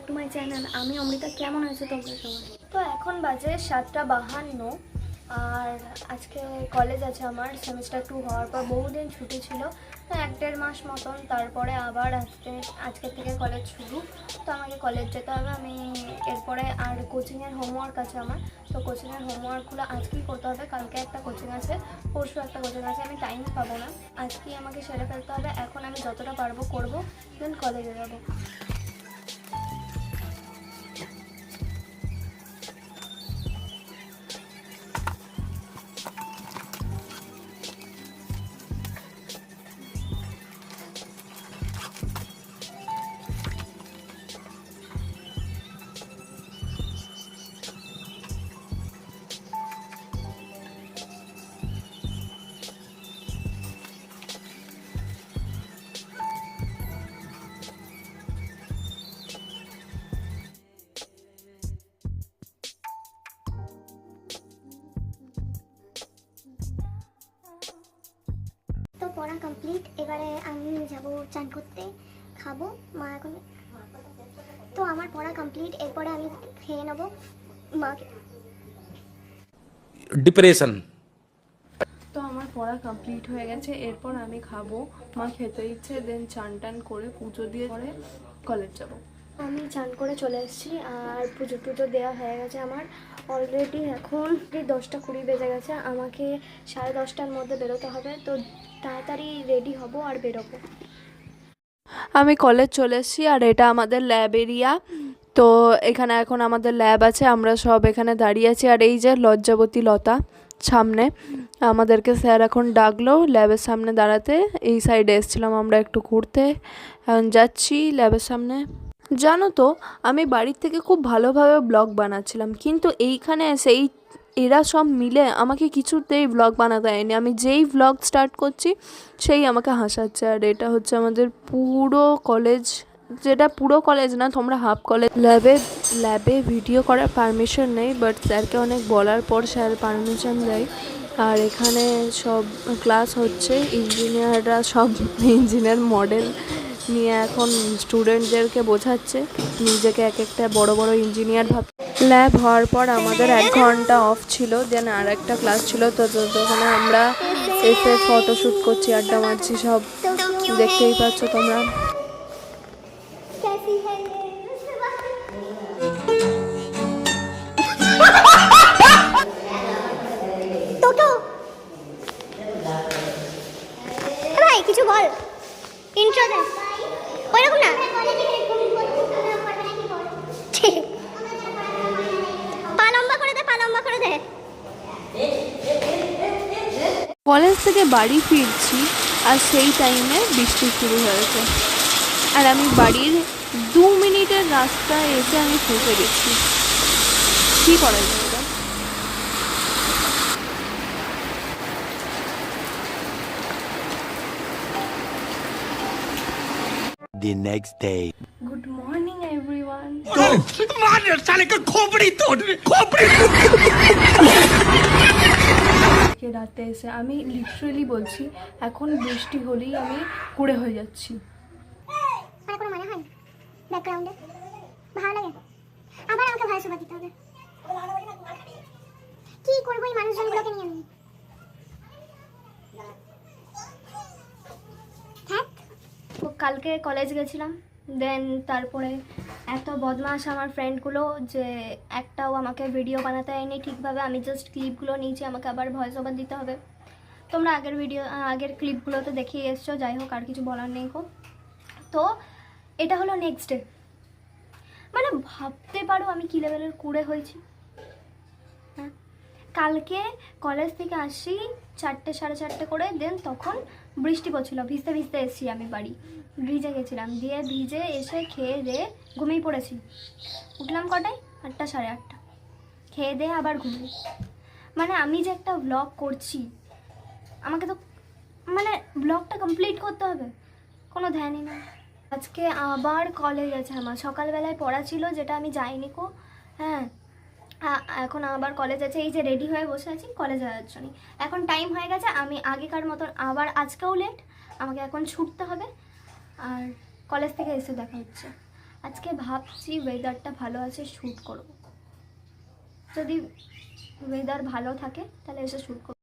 Back to my channel. আমি অমৃতা। কেমন আছো তোমরা সবাই? তো এখন বাজে 7:52 আর আজকে কলেজ আছে আমার। সেমিস্টার 2 হওয়ার পর বহুদিন ছুটি ছিল, তো 1-1.5 মাস মতন। তারপরে আবার আজকের থেকে কলেজ শুরু, তো আমাকে কলেজ যেতে হবে। আমি এরপরে আর কোচিংয়ের হোমওয়ার্ক আছে আমার, তো কোচিংয়ের হোমওয়ার্কগুলো আজকেই করতে হবে। কালকে একটা কোচিং আছে, পরশু একটা কোচিং আছে, আমি টাইম পাবো না। আজকেই আমাকে সেরে ফেলতে হবে। এখন আমি যতটা পারবো করবো, দেন কলেজে যাবো। তো পড়া কমপ্লিট। এবারে আমি যাব চান করতে, খাবো। মা এখন তো আমার পড়া কমপ্লিট, এরপরে আমি খেয়ে নেবো। মাকে ডিপ্রেশন। তো আমার পড়া কমপ্লিট হয়ে গেছে, এরপর আমি খাবো। মা খেতে ইচ্ছে, দেন চান টান করে পুজো দিয়ে পরে কলেজ যাব। আমি চান করে চলে এসেছি আর পুজো টুজো দেওয়া হয়ে গেছে আমার অলরেডি। এখন 10:20 বেজে গেছে। আমাকে 10:30টার মধ্যে বেরোতে হবে, তো তাড়াতাড়ি রেডি হব আর বেরোবো। আমি কলেজ চলে এসেছি আর এটা আমাদের ল্যাব এরিয়া। তো এখানে এখন আমাদের ল্যাব আছে, আমরা সব এখানে দাঁড়িয়ে আছি। আর এই যে লজ্জাবতী লতা সামনে, আমাদেরকে স্যার এখন ডাকলো ল্যাবের সামনে দাঁড়াতে। এই সাইডে এসেছিলাম আমরা একটু ঘুরতে, এখন যাচ্ছি ল্যাবের সামনে। জানো তো, আমি বাড়ির থেকে খুব ভালোভাবে ব্লগ বানাচ্ছিলাম, কিন্তু এইখানে এসে এরা সব মিলে আমাকে কিছুতেই ব্লগ বানাতে দেয়নি। আমি যেই ব্লগ স্টার্ট করছি সেই আমাকে হাসাচ্ছে। আর এটা হচ্ছে আমাদের পুরো কলেজ, যেটা পুরো কলেজ না, তোমরা হাফ কলেজ। ল্যাবে ভিডিও করার পারমিশন নেই, বাট স্যারকে অনেক বলার পর স্যার পারমিশন দেয়। আর এখানে সব ক্লাস হচ্ছে, ইঞ্জিনিয়াররা সব ইঞ্জিনিয়ার মডেল নিয়ে এখন স্টুডেন্টদেরকে বোঝাচ্ছে নিজেকে এক একটা বড় বড় ইঞ্জিনিয়ার ভাব। ল্যাব হওয়ার পর আমাদের 1 ঘন্টা অফ ছিল, দেন আর একটা ক্লাস ছিল। তো তখন আমরা এসে ফটোশ্যুট করছি, আড্ডা মারছি, সব দেখতেই পাচ্ছ তোমরা। कैसी है টোটো ভাই কিছু বল, ইন্ট্রো দে। ওইরকম না, পা লম্বা করে দে, পা লম্বা করে দে। কলেজ থেকে বাড়ি ফিরছি আর সেই টাইমে বৃষ্টি শুরু হয়েছে। আর আমি বাড়ির 2 মিনিটের রাস্তায় এসে আমি ফেঁসে গেছি। কী করা যায় এটা? The next day. Good morning everyone. আজকে রাতে এসে আমি লিটারেলি বলছি, এখন বৃষ্টি হলেই আমি কুড়ে হয়ে যাচ্ছি। মানে কোনো মানে হয় ব্যাকগ্রাউন্ডে ভালো লাগে, আবার আমাকে ভয় শোভা দিতে হবে। কি করবো এই মানুষজনগুলোকে নিয়ে আমি? তো কালকে কলেজ গেছিলাম, দেন তারপরে এত বদমাশ আমার ফ্রেন্ডগুলো যে একটাও আমাকে ভিডিও বানাতে দেয়নি ঠিকভাবে। আমি জাস্ট ক্লিপগুলো নিয়েছি, আমাকে আবার ভয়েস ওভার দিতে হবে। তোমরা আগের ক্লিপগুলো তো দেখিয়ে এসছো, যাই হোক আর কিছু বলার নেই গো। তো এটা হলো নেক্সট ডে। মানে ভাবতে পারো আমি কী লেভেলের কুড়ে হয়েছি। হ্যাঁ, কালকে কলেজ থেকে আসি 4টে 4:30 করে, দেন তখন বৃষ্টি পড়ছিল, ভিজতে ভিজতে এসেছি আমি বাড়ি, ভিজে গেছিলাম। দিয়ে ভিজে এসে খেয়ে দিয়ে ঘুমিয়ে পড়েছি। উঠলাম কটায়? 8টা 8:30। খেয়ে দিয়ে আবার ঘুমিয়ে। মানে আমি যে একটা ব্লগ করছি, আমাকে তো মানে ব্লগটা কমপ্লিট করতে হবে, কোনো ধ্যানই না। আজকে আবার কলেজ আছে আমার, সকালবেলায় পড়া ছিল যেটা আমি যাইনি কো। হ্যাঁ, এখন আবার কলেজ আছে। এই যে রেডি হয়ে বসে আছি কলেজ যাওয়ার জন্য। এখন টাইম হয়ে গেছে, আমি আগেকার মতন আবার আজকেও লেট, আমাকে এখন ছুটতে হবে। আর কলেজ থেকে এসে দেখা হচ্ছে। আজকে ভাবছি ওয়েদারটা ভালো আছে, শ্যুট করব। যদি ওয়েদার ভালো থাকে তাহলে এসে শ্যুট করব।